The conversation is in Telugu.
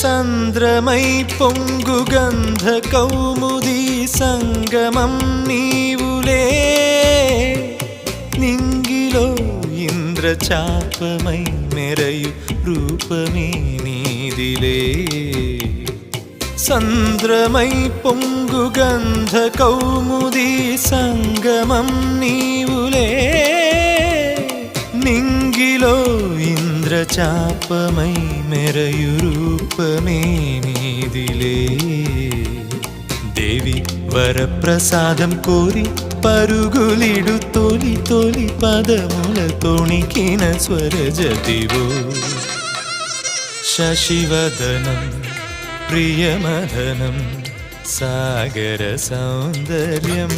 సంద్రమై పొంగు గంధ కౌముదీ సంగమం నీవులే నింగిలో ఇంద్రచాపమై మెరయు రూపమే నీదిలే సంద్రమై పొంగు గంధ కౌముదీ సంగమం నీవులే నింగిలో ఇంద్రచాపమై మెరయు రూపమే నీదిలే దేవి వరప్రసాదం కోరి పరుగులిడు తొలి తొలి పదముల తొణికిన స్వరజతివో శశివదనం ప్రియమదనం సాగర సౌందర్యం